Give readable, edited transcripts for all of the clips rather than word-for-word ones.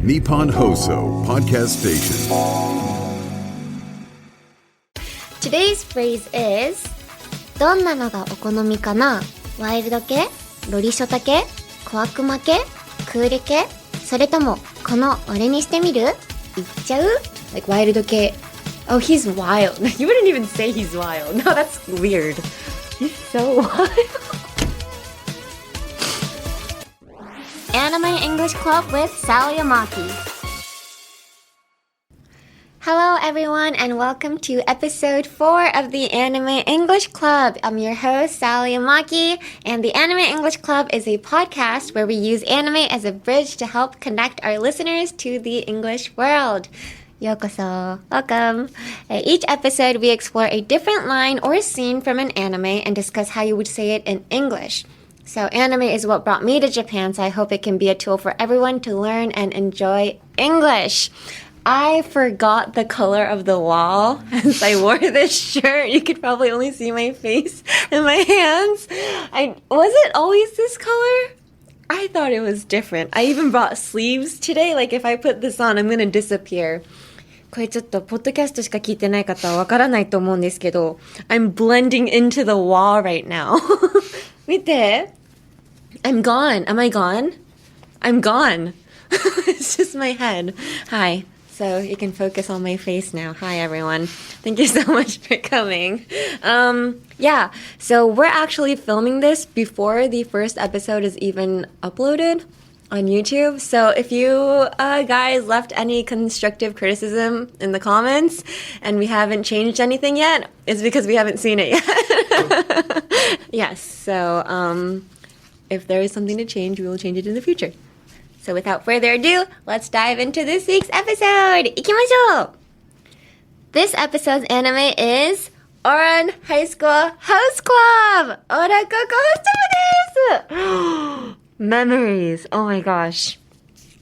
Nippon Hoso Podcast Station. Today's phrase is どんなのがお好みかな？ワイルド系、ロリショタ系、小悪魔系、クール系、それともこの俺にしてみる？行っちゃう？ Like ワイルド系。Oh, he's wild. You wouldn't even say he's wild. No, that's weird. He's so wild. Anime English Club with Sally Amaki. Hello everyone and welcome to episode 4 of the Anime English Club. I'm your host Sally Amaki, and the Anime English Club is a podcast where we use anime as a bridge to help connect our listeners to the English world. Yokoso. Welcome. Each episode we explore a different line or scene from an anime and discuss how you would say it in English. So anime is what brought me to Japan, so I hope it can be a tool for everyone to learn and enjoy English. I forgot the color of the wall as I wore this shirt. You could probably only see my face and my hands. Was it always this color? I thought it was different. I even brought sleeves today. Like if I put this on, I'm gonna disappear. これちょっとポッドキャストしか聞いてない方はわからないと思うんですけど I'm blending into the wall right now. 見て I'm gone. Am I gone? I'm gone. It's just my head. Hi. So you can focus on my face now. Hi, everyone. Thank you so much for coming. Yeah, so we're actually filming this before the first episode is even uploaded on YouTube. So if you guys left any constructive criticism in the comments and we haven't changed anything yet, it's because we haven't seen it yet. Yes, so if there is something to change, we will change it in the future. So without further ado, let's dive into this week's episode. 行きましょう! This episode's anime is Ouran High School Host Club! Ouran高校ホスト部です! Memories. Oh my gosh.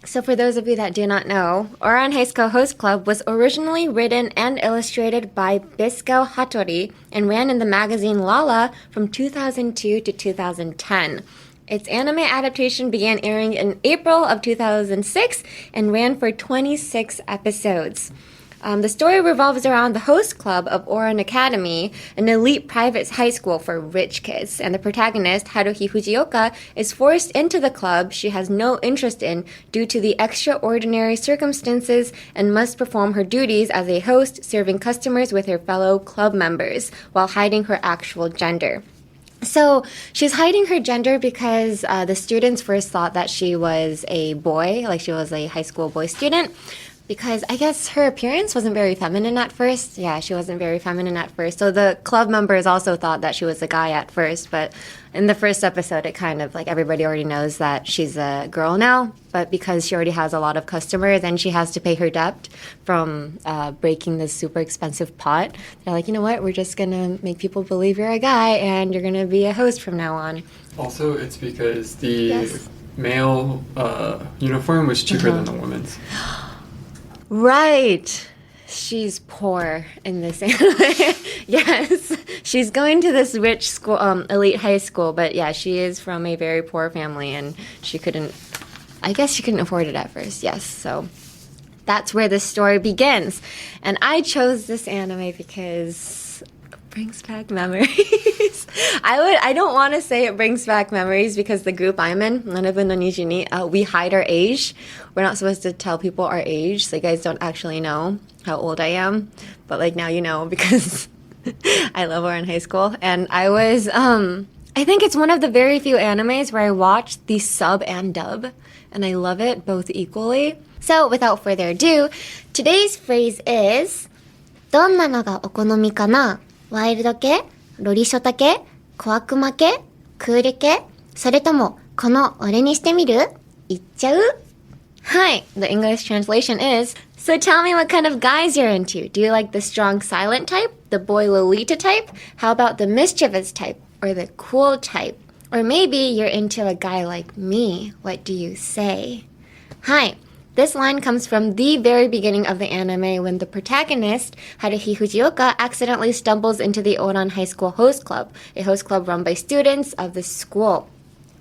So for those of you that do not know, Ouran High School Host Club was originally written and illustrated by Bisco Hattori and ran in the magazine Lala from 2002 to 2010. Its anime adaptation began airing in April of 2006 and ran for 26 episodes. The story revolves around the host club of Ouran Academy, an elite private high school for rich kids, and the protagonist, Haruhi Fujioka, is forced into the club she has no interest in due to the extraordinary circumstances and must perform her duties as a host, serving customers with her fellow club members while hiding her actual gender. So she's hiding her gender because the students first thought that she was a boy, like she was a high school boy student, because I guess her appearance wasn't very feminine at first. Yeah, she wasn't very feminine at first. So the club members also thought that she was a guy at first, but in the first episode, it kind of like everybody already knows that she's a girl now, but because she already has a lot of customers and she has to pay her debt from breaking this super expensive pot, they're like, you know what, we're just gonna make people believe you're a guy and you're gonna be a host from now on. Also, it's because the male uniform was cheaper than the women's. Right. She's poor in this anime. Yes. She's going to this rich school, elite high school, but yeah, she is from a very poor family and she couldn't afford it at first. Yes. So that's where the story begins. And I chose this anime because it brings back memories. I don't want to say it brings back memories because the group I'm in, we hide our age. We're not supposed to tell people our age, so you guys don't actually know how old I am. But like now you know because I love Ouran High School. And I was, I think it's one of the very few animes where I watched the sub and dub. And I love it both equally. So without further ado, today's phrase is どんなのがお好みかな？ワイルド系、ロリショタ系、小悪魔系、クール系、それともこの俺にしてみる？行っちゃう? Hi, the English translation is, so tell me what kind of guys you're into. Do you like the strong silent type, the boy Lolita type? How about the mischievous type, or the cool type? Or maybe you're into a guy like me. What do you say? Hi. This line comes from the very beginning of the anime when the protagonist, Haruhi Fujioka, accidentally stumbles into the Ouran High School Host Club, a host club run by students of the school.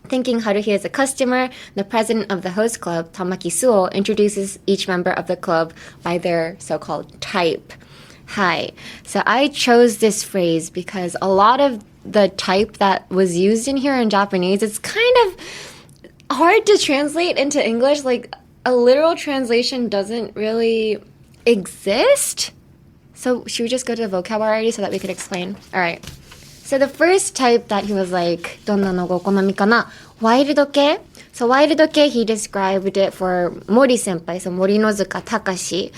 Thinking Haruhi is a customer, the president of the host club, Tamaki Suo, introduces each member of the club by their so-called type. Hi. So I chose this phrase because a lot of the type that was used in here in Japanese, it's kind of hard to translate into English. Like, a literal translation doesn't really exist. So should we just go to the vocabulary so that we could explain? All right. So the first type that he was like, どんなのがお好みかな? Wild系. So wild系, he described it for Mori senpai, so Morinozuka Takashi.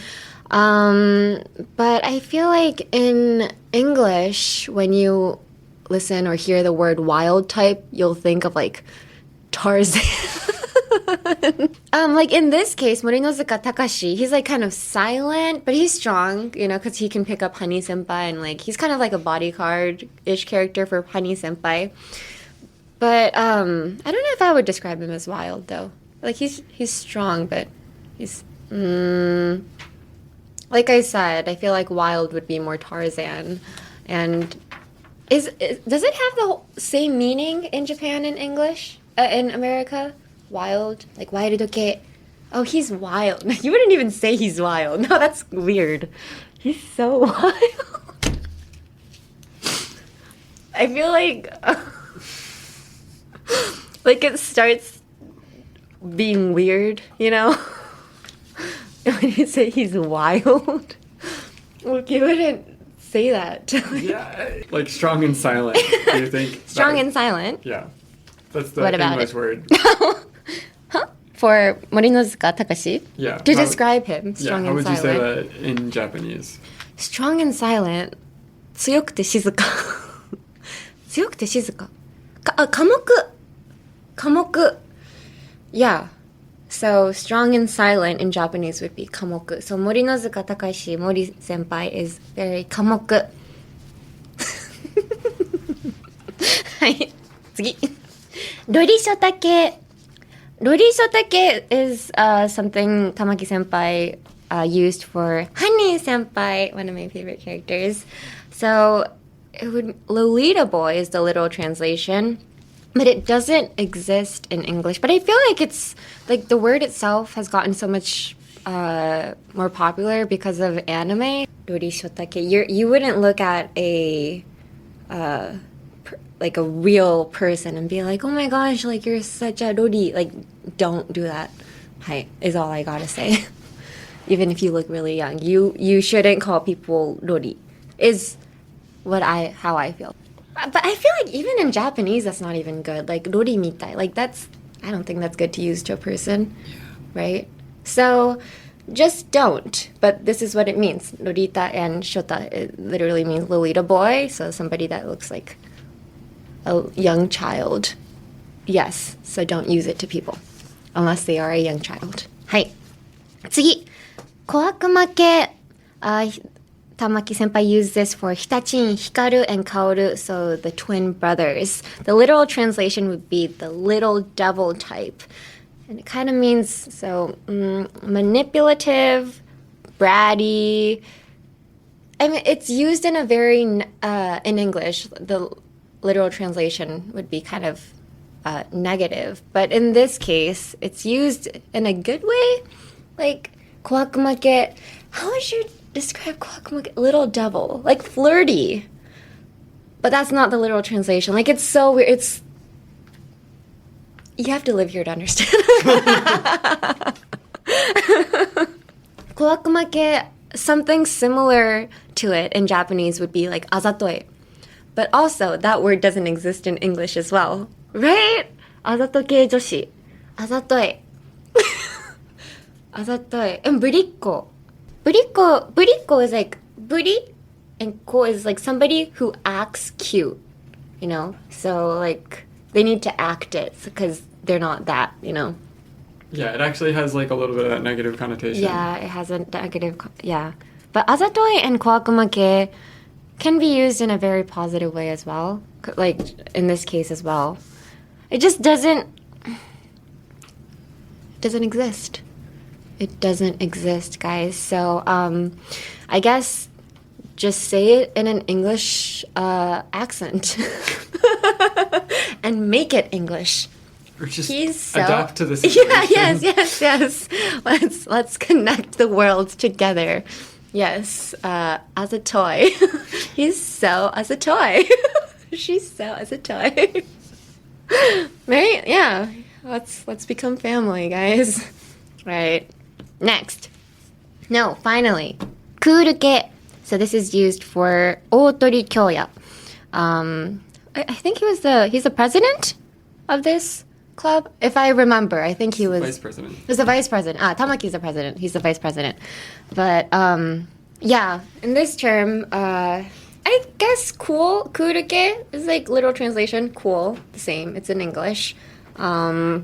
But I feel like in English, when you listen or hear the word wild type, you'll think of like Tarzan. Like in this case, Morinozuka Takashi, he's like kind of silent, but he's strong, you know, because he can pick up Honey Senpai and like he's kind of like a bodyguard-ish character for Honey Senpai. But I don't know if I would describe him as wild though. Like he's strong, but he's like I said, I feel like wild would be more Tarzan. And does it have the same meaning in Japan and English? In America? Wild? Like wild-系. Oh, he's wild. You wouldn't even say he's wild. No, that's weird. He's so wild. I feel like like it starts being weird, you know? When you say he's wild, like you wouldn't say that. Yeah, like strong and silent. Do you think? Strong and silent? Yeah. That's the What about English it? word. Huh? For Morinozuka Takashi? Yeah. To describe him, strong how and would you silent. say that in Japanese? Strong and silent. 強くて静か。強くて静か。寡黙。寡黙. Yeah. So strong and silent in Japanese would be 寡黙. So Morinozuka Takashi, Mori senpai, is very 寡黙. はい。次。ロリショタ系. Rorishotaque is something Tamaki senpai used for Honey senpai, one of my favorite characters. So Lolita boy is the literal translation, but it doesn't exist in English. But I feel like it's like the word itself has gotten so much more popular because of anime. Rorishotaque. You wouldn't look at a like a real person and be like, oh my gosh, like you're such a rori. Like, don't do that. Hi, is all I gotta say. Even if you look really young, you shouldn't call people rori. Is how I feel. But I feel like even in Japanese, that's not even good. Like rori mitai. Like I don't think that's good to use to a person, right? So just don't. But this is what it means. Lolita and shota, it literally means Lolita boy. So somebody that looks like a young child. Yes, so don't use it to people unless they are a young child. はい。次。小悪魔系。Tamaki senpai used this for Hitachin, Hikaru, and Kaoru, so the twin brothers. The literal translation would be the little devil type. And it kind of means, so, manipulative, bratty. I mean, it's used in a very, in English, the literal translation would be kind of negative. But in this case, it's used in a good way. Like, 小悪魔系. How would you describe 小悪魔系? Little devil. Like, flirty. But that's not the literal translation. Like, it's so weird. It's... You have to live here to understand. 小悪魔系, something similar to it in Japanese would be like あざとい. But also, that word doesn't exist in English as well. Right? あざと系女子. あざとい. あざとい. And ぶりっ子. ぶりっ子 is like, ぶり and 子 is like somebody who acts cute. You know? So, like, they need to act it because they're not that, you know? Yeah, it actually has like a little bit of that negative connotation. Yeah, it has a negative, yeah. But あざとい and 小悪魔系 can be used in a very positive way as well. Like, in this case as well. It just doesn't exist. It doesn't exist, guys. So, I guess just say it in an English accent. And make it English. Or just He's so adapt to the situation. Yes. Let's connect the worlds together. Yes, as a toy. He's so as a toy. She's so as a toy. Right? Yeah. Let's become family, guys. Right. Next. No, finally. クール系. So this is used for 大鳥京也. I think he's the president of this club. If I remember, I think he was Vice president. He was the vice president. Tamaki's the president. He's the vice president. But yeah, in this term, I guess cool, kuruke is like literal translation. Cool, the same. It's in English. I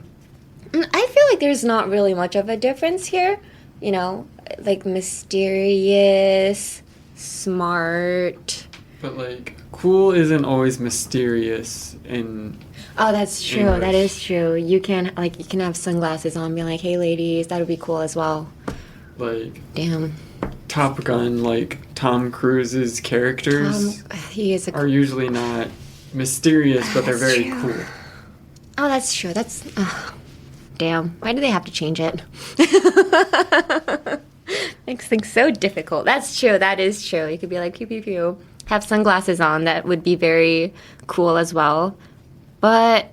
feel like there's not really much of a difference here. You know, like mysterious, smart. But like, cool isn't always mysterious in. Oh, that's true. English. That is true. You can have sunglasses on, be like, "Hey, ladies," that would be cool as well. Like, Damn. Top Gun, like Tom Cruise's characters He is are usually not mysterious, but they're very true. cool. Oh, that's true. That's damn. Why do they have to change it? Makes things so difficult. That's true. That is true. You could be like, pew pew pew. Have sunglasses on. That would be very cool as well. But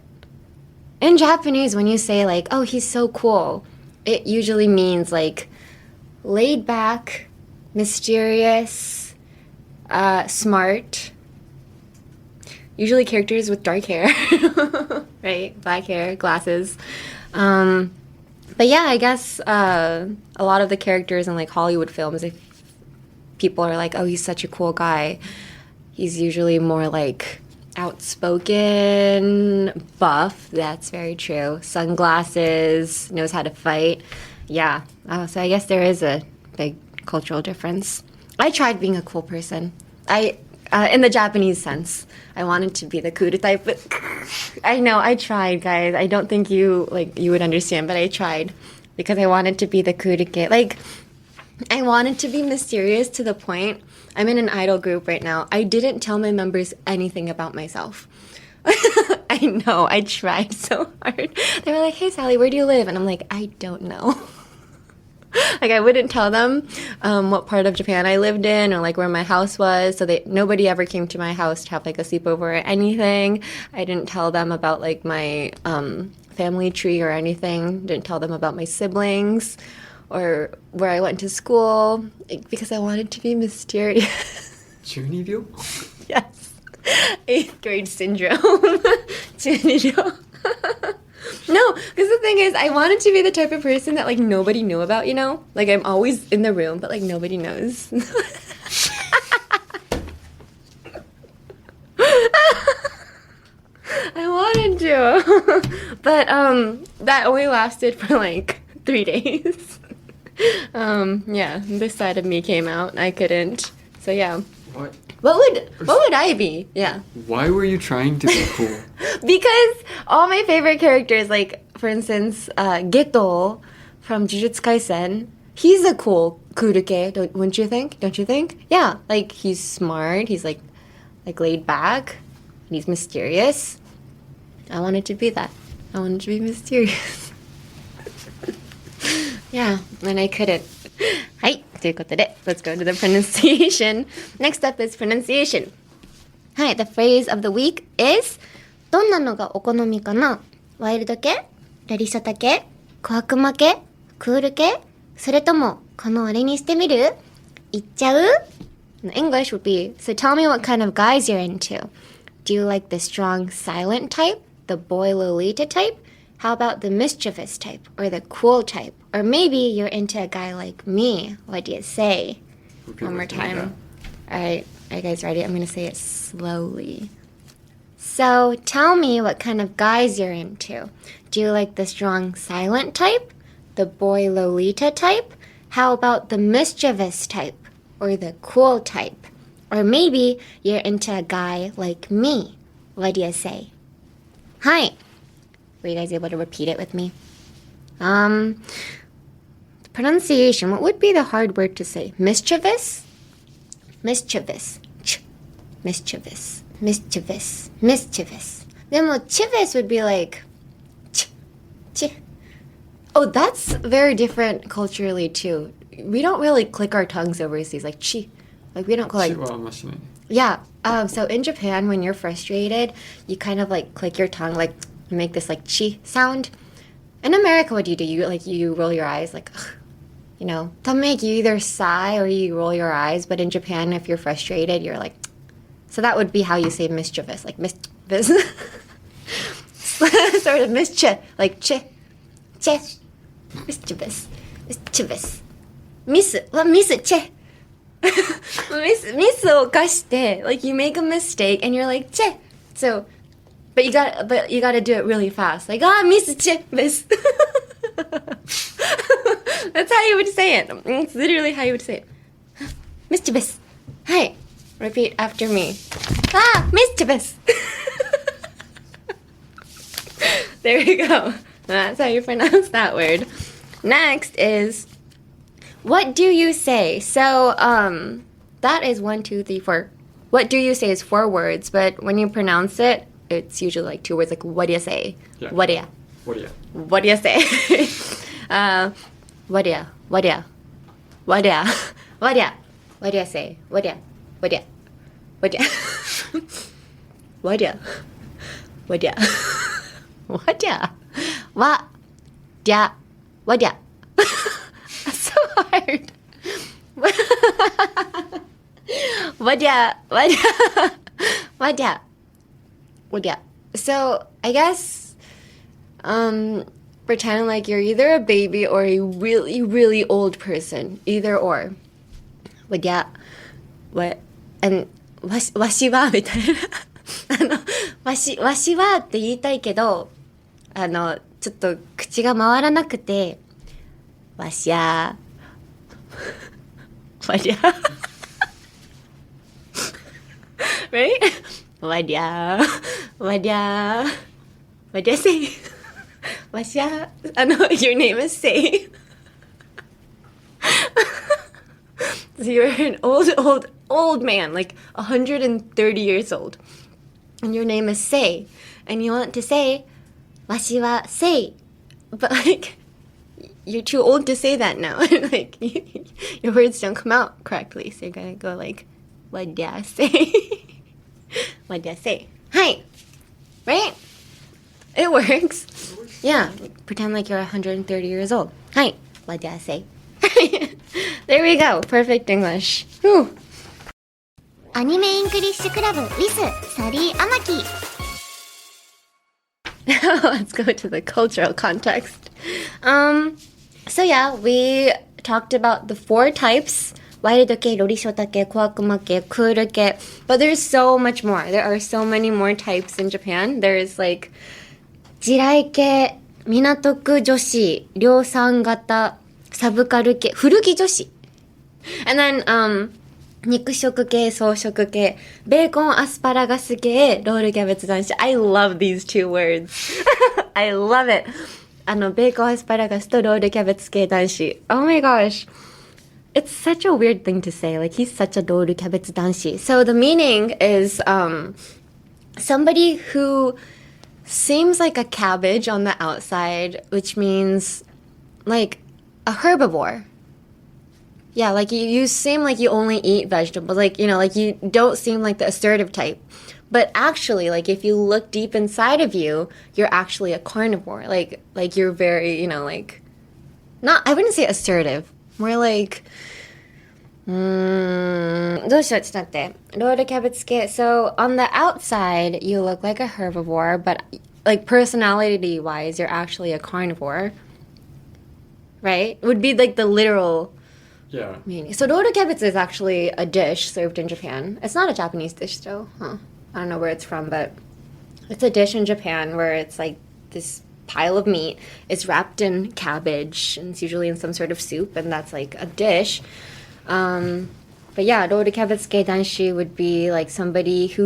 in Japanese, when you say like, "Oh, he's so cool," it usually means like laid back, mysterious, smart. Usually characters with dark hair, right? Black hair, glasses. But yeah, I guess a lot of the characters in like Hollywood films, if people are like, "Oh, he's such a cool guy," he's usually more like outspoken, buff. That's very true. Sunglasses, knows how to fight. Yeah. So I guess there is a big cultural difference. I tried being a cool person. In the Japanese sense, I wanted to be the cool type, but I know I tried, guys. I don't think you would understand, but I tried because I wanted to be the cool kid. Like, I wanted to be mysterious to the point. I'm in an idol group right now. I didn't tell my members anything about myself. I know, I tried so hard. They were like, "Hey, Sally, where do you live?" And I'm like, "I don't know." Like, I wouldn't tell them what part of Japan I lived in or like where my house was. So nobody ever came to my house to have like a sleepover or anything. I didn't tell them about like my family tree or anything. Didn't tell them about my siblings or where I went to school because I wanted to be mysterious. Junibyo? Yes. 8th grade syndrome. Junibyo. No, because the thing is, I wanted to be the type of person that like nobody knew about, you know? Like, I'm always in the room, but like nobody knows. I wanted to. But that only lasted for like 3 days. Yeah, this side of me came out. I couldn't. So yeah. What would I be? Yeah. Why were you trying to be cool? Because all my favorite characters, like for instance, Geto from Jujutsu Kaisen, he's a cool kuruke, wouldn't you think? Don't you think? Yeah, like he's smart, he's like laid back, and he's mysterious. I wanted to be that. I wanted to be mysterious. Yeah, and I couldn't. はい、ということで、let's go to the pronunciation. Next up is pronunciation. はい、the phrase of the week is どんなのがお好みかな？ワイルド系？ロリショタ系？小悪魔系？クール系？それともこの俺にしてみる？行っちゃう？ In English would be, so tell me what kind of guys you're into. Do you like the strong silent type? The boy Lolita type? How about the mischievous type or the cool type? Or maybe you're into a guy like me. What do you say? One more time. All right. Are you guys ready? I'm going to say it slowly. So tell me what kind of guys you're into. Do you like the strong silent type? The boy Lolita type? How about the mischievous type or the cool type? Or maybe you're into a guy like me. What do you say? Hi. Were you guys able to repeat it with me? Pronunciation. What would be the hard word to say? Mischievous? Mischievous. Mischievous. Mischievous. Mischievous. Then well, chivous would be like Chi. Oh, that's very different culturally too. We don't really click our tongues overseas like chi. Like we don't go like はあんましない。yeah. So in Japan, when you're frustrated, you kind of like click your tongue, like make this like chi sound. In America, what do? You roll your eyes, like, ugh, you know. To make you either sigh or you roll your eyes. But in Japan, if you're frustrated, you're like. So that would be how you say mischievous, like mischievous. Sort of mischief, like che. Mischievous. Miss, che. miss を犯して like you make a mistake and you're like che. So, but you gotta do it really fast. Like mischievous. That's how you would say it. It's literally how you would say it. Mischievous. Hi. Repeat after me. Mischievous. There you go. That's how you pronounce that word. Next is, what do you say? So, that is 1, 2, 3, 4. What do you say is 4 words, but when you pronounce it, it's usually like 2 words, like what do you say? Yeah. What do you? What do you? What do you say? What do you? What do you? What do you? What do you? What do you say? What do you? What do you? What do you? What do you? What do you? What do you? What? Yeah. What do you? That's so hard. What do you? What do you? What do you? What do you? So I guess pretend like you're either a baby or a really, really old person. Either or. What do you? What? And わしはみたいなわしはって言いたいけどちょっと口が回らなくてわしゃわりゃright? わりゃsay わしゃyour name is say so you're an old man, like 130 years old, and your name is Say, and you want to say, わしは Say, but like, you're too old to say that now, like, your words don't come out correctly, so you're gonna go like, わりゃ say, わりゃ say, hi, right? It works. Yeah, pretend like you're 130 years old. Hi, わりゃ say. There we go. Perfect English. Whew. アニメイングリッシュクラブ with サリー・アマキ。 Let's go to the cultural context. So yeah, we talked about the 4 types. ワイルド系、ロリショタ系、小悪魔系、クール系. But there's so much more. There are so many more types in Japan. There's like 地雷系、港区女子、量産型、サブカル系、古着女子。And then, 肉食系、草食系、ベーコンアスパラガス系、ロールキャベツ男子。I love these 2 words. I love it. ベーコンアスパラガスとロールキャベツ系男子。Oh my gosh. It's such a weird thing to say. Like, he's such a ロールキャベツ男子. So the meaning is, somebody who seems like a cabbage on the outside, which means, like, a herbivore. Yeah, like you seem like you only eat vegetables, like, you know, like you don't seem like the assertive type. But actually, like if you look deep inside of you, you're actually a carnivore. Like you're very, you know, like not, I wouldn't say assertive, more like どうしよう、ちょっと待って。ロールキャベツ系. So on the outside, you look like a herbivore, but like personality wise, you're actually a carnivore. Right? Would be like the literal Yeah. meaning. So rolled kibitsu is actually a dish served in Japan. It's not a Japanese dish though. I don't know where it's from, but it's a dish in Japan where it's like this pile of meat. It's wrapped in cabbage and it's usually in some sort of soup, and that's like a dish. But yeah, rolled kibitsuke danshi would be like somebody who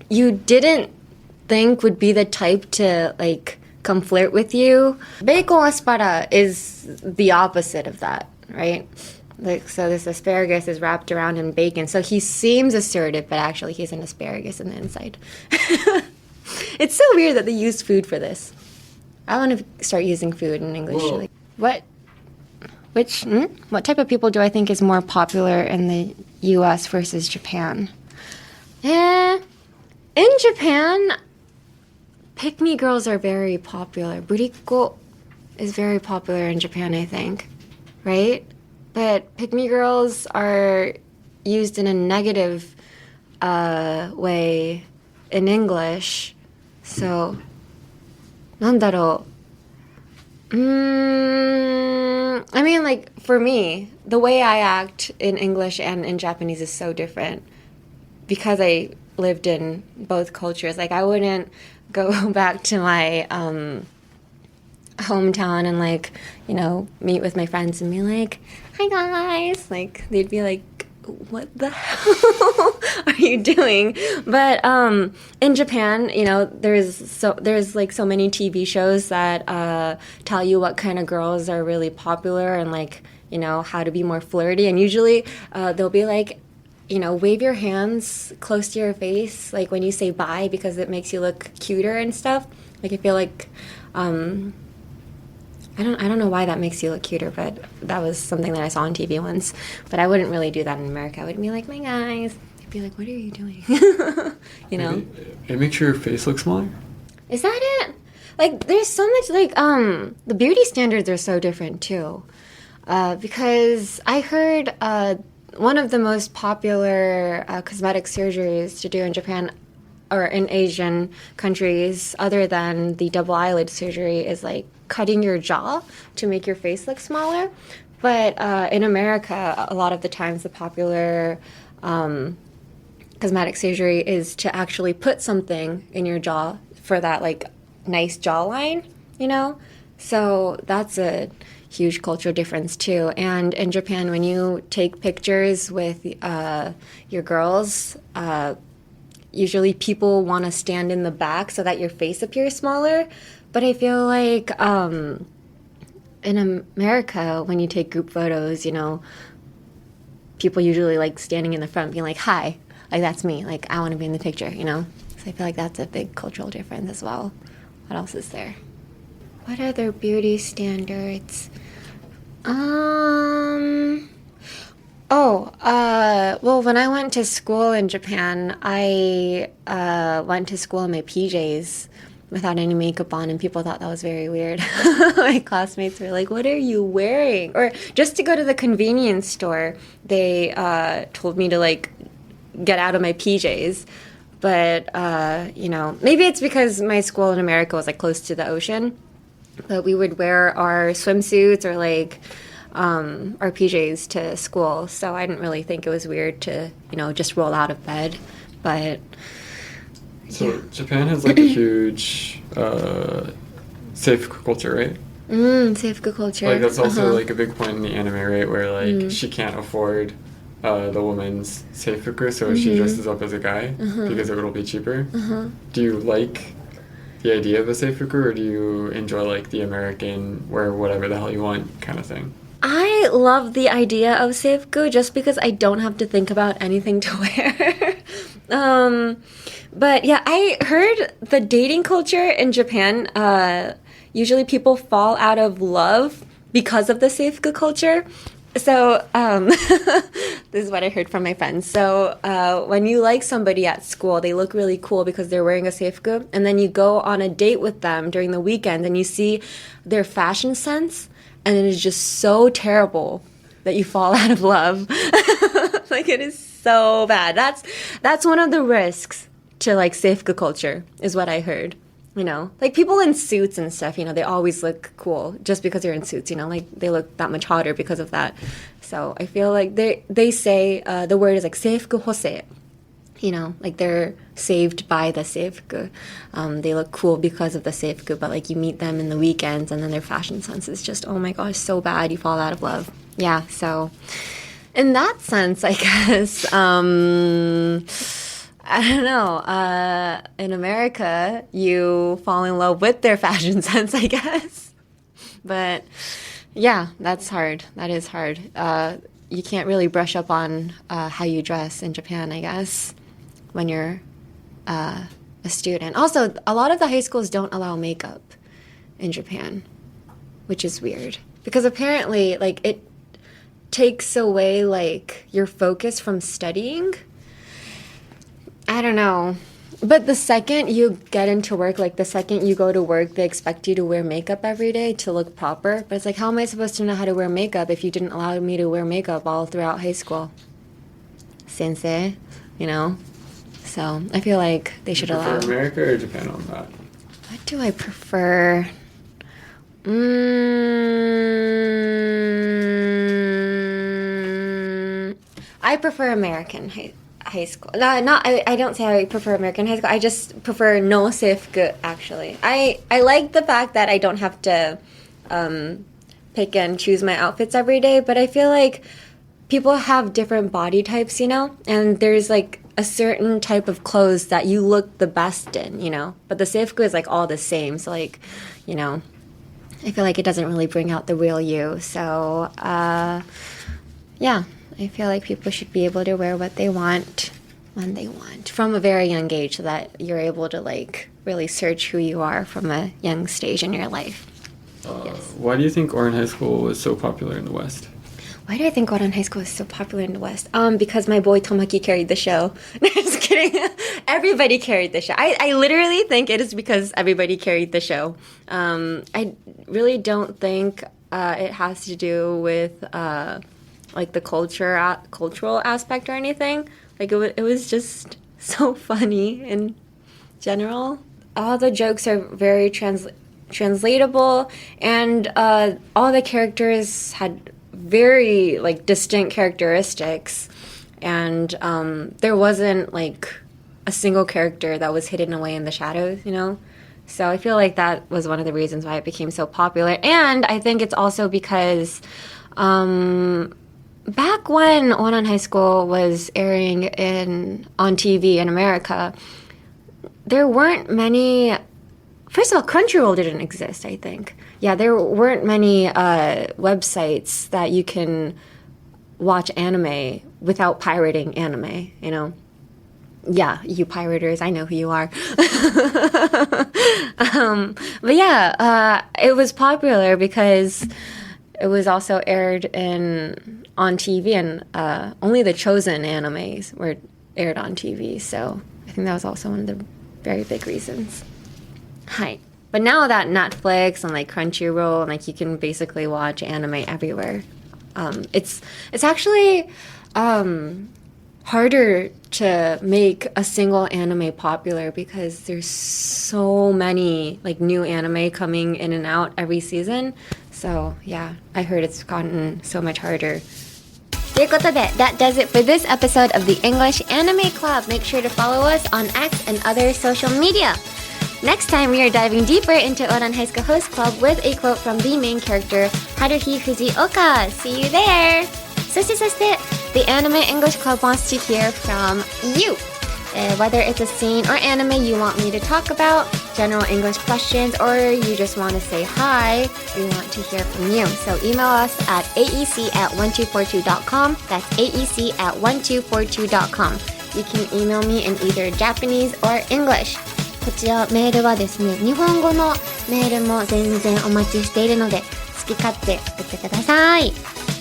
you didn't think would be the type to like come flirt with you. Bacon aspara is the opposite of that, right? Like, so this asparagus is wrapped around in bacon. So he seems assertive, but actually he's an asparagus in the inside. It's so weird that they use food for this. I want to start using food in English. Whoa. Like, what type of people do I think is more popular in the U.S. versus Japan? In Japan, pick-me girls are very popular. Buriko is very popular in Japan, I think, right? But pick-me girls are used in a negative way in English. So, なんだろう? I mean, like, for me, the way I act in English and in Japanese is so different because I lived in both cultures. Like, I wouldn't go back to my hometown and, like, you know, meet with my friends and be like, hi guys. Like, they'd be like, what the hell are you doing? But in Japan, you know, there's like so many TV shows that tell you what kind of girls are really popular and, like, you know, how to be more flirty. And usually they'll be like, you know, wave your hands close to your face, like when you say bye, because it makes you look cuter and stuff. Like, I feel like I don't know why that makes you look cuter, but that was something that I saw on TV once. But I wouldn't really do that in America. I would be like, my guys. They'd be like, what are you doing? You know? It makes your face look smaller? Is that it? Like, there's so much, like, the beauty standards are so different, too. Because I heard one of the most popular cosmetic surgeries to do in Japan or in Asian countries, other than the double eyelid surgery, is, like, cutting your jaw to make your face look smaller. But in America, a lot of the times the popular cosmetic surgery is to actually put something in your jaw for that, like, nice jawline, you know? So that's a huge cultural difference too. And in Japan, when you take pictures with your girls, usually people want to stand in the back so that your face appears smaller. But I feel like in America, when you take group photos, you know, people usually like standing in the front being like, hi, like, that's me. Like, I want to be in the picture, you know? So I feel like that's a big cultural difference as well. What else is there? What other beauty standards? Well, when I went to school in Japan, I went to school in my PJs without any makeup on, and people thought that was very weird. My classmates were like, what are you wearing? Or just to go to the convenience store, they told me to, like, get out of my PJs. But, you know, maybe it's because my school in America was, like, close to the ocean. But we would wear our swimsuits or, like, our PJs to school. So I didn't really think it was weird to, you know, just roll out of bed. But... So yeah. Japan has, like, a huge safe culture, right? Safe culture. Like, that's also like a big point in the anime, right? Where, like, she can't afford the woman's seifuku, so she dresses up as a guy because it will be cheaper. Do you like the idea of a seifuku, or do you enjoy, like, the American wear whatever the hell you want kind of thing? I love the idea of seifuku just because I don't have to think about anything to wear. But yeah, I heard the dating culture in Japan, usually people fall out of love because of the seifuku culture. So, this is what I heard from my friends. So, when you like somebody at school, they look really cool because they're wearing a seifuku, and then you go on a date with them during the weekend and you see their fashion sense, and it is just so terrible that you fall out of love. Like, it is so bad. That's one of the risks to, like, seifuku culture, is what I heard. You know, like, people in suits and stuff, you know, they always look cool just because they're in suits, you know, like, they look that much hotter because of that. So I feel like they say the word is, like, seifuku hosei, you know, like, they're saved by the seifuku. They look cool because of the seifuku, but, like, you meet them in the weekends and then their fashion sense is just, oh my gosh, so bad, you fall out of love. Yeah, so in that sense, I guess, I don't know. In America, you fall in love with their fashion sense, I guess. But yeah, that's hard. That is hard. You can't really brush up on how you dress in Japan, I guess, when you're a student. Also, a lot of the high schools don't allow makeup. in Japan, which is weird. Because apparently, like, it takes away, like, your focus from studying. I don't know. But the second you get into work, like, the second you go to work, they expect you to wear makeup every day to look proper. But it's like, how am I supposed to know how to wear makeup if you didn't allow me to wear makeup all throughout high school? Sensei, you know? So I feel like they should allow... America or Japan on that? What do I prefer? I prefer American high school. I don't say I prefer American high school. I just prefer no seifuku, actually. I like the fact that I don't have to pick and choose my outfits every day, but I feel like people have different body types, you know? And there's like a certain type of clothes that you look the best in, you know? But the seifuku is like all the same. So like, you know, I feel like it doesn't really bring out the real you. So, yeah, I feel like people should be able to wear what they want when they want from a very young age so that you're able to like really search who you are from a young stage in your life. Yes. Why do you think Ouran High School was so popular in the West? Why do I think Ouran High School is so popular in the West? Because my boy Tomaki carried the show. Just kidding. Everybody carried the show. I literally think it is because everybody carried the show. I really don't think it has to do with like the cultural aspect or anything. Like it was just so funny in general. All the jokes are very translatable, and all the characters had very like distinct characteristics, and there wasn't like a single character that was hidden away in the shadows, you know? So I feel like that was one of the reasons why it became so popular. And I think it's also because back when Ouran High School was airing on TV in America, there weren't many... First of all, Crunchyroll didn't exist, I think. Yeah, there weren't many websites that you can watch anime without pirating anime, you know? Yeah, you pirators, I know who you are. But yeah, it was popular because it was also aired on TV, and only the chosen animes were aired on TV. So I think that was also one of the very big reasons. Hi. But now that Netflix and like Crunchyroll, like you can basically watch anime everywhere. It's actually harder to make a single anime popular because there's so many like new anime coming in and out every season. So yeah, I heard it's gotten so much harder. ということで that does it for this episode of the English Anime Club. Make sure to follow us on X and other social media. Next time, we are diving deeper into Ouran High School Host Club with a quote from the main character, Haruhi Fujioka. See you there! そしてthe Anime English Club wants to hear from you. Whether it's a scene or anime you want me to talk about, general English questions, or you just want to say hi, we want to hear from you. So email us at aec@1242.com. That's aec@1242.com. You can email me in either Japanese or English. こちらメールはですね、日本語のメールも全然お待ちしているので、好き勝手送ってください。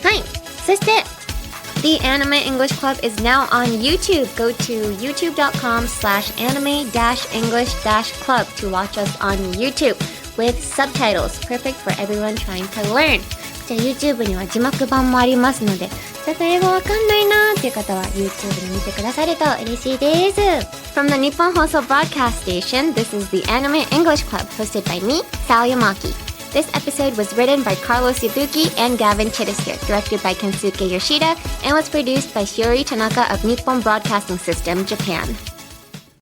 はい。そして、The Anime English Club is now on YouTube. Go to youtube.com/anime-english-club to watch us on YouTube with subtitles. Perfect for everyone trying to learn. じゃあ YouTube には字幕版もありますので、ちょっと英語わかんないなーっていう方は YouTube で見てくださると嬉しいです。From the Nippon放送Broadcast Station, this is the Anime English Club, hosted by me, Sally Amaki. This episode was written by Carlos Yabuki and Gavin Chittister, directed by Kensuke Yoshida, and was produced by Shiori Tanaka of Nippon Broadcasting System, Japan.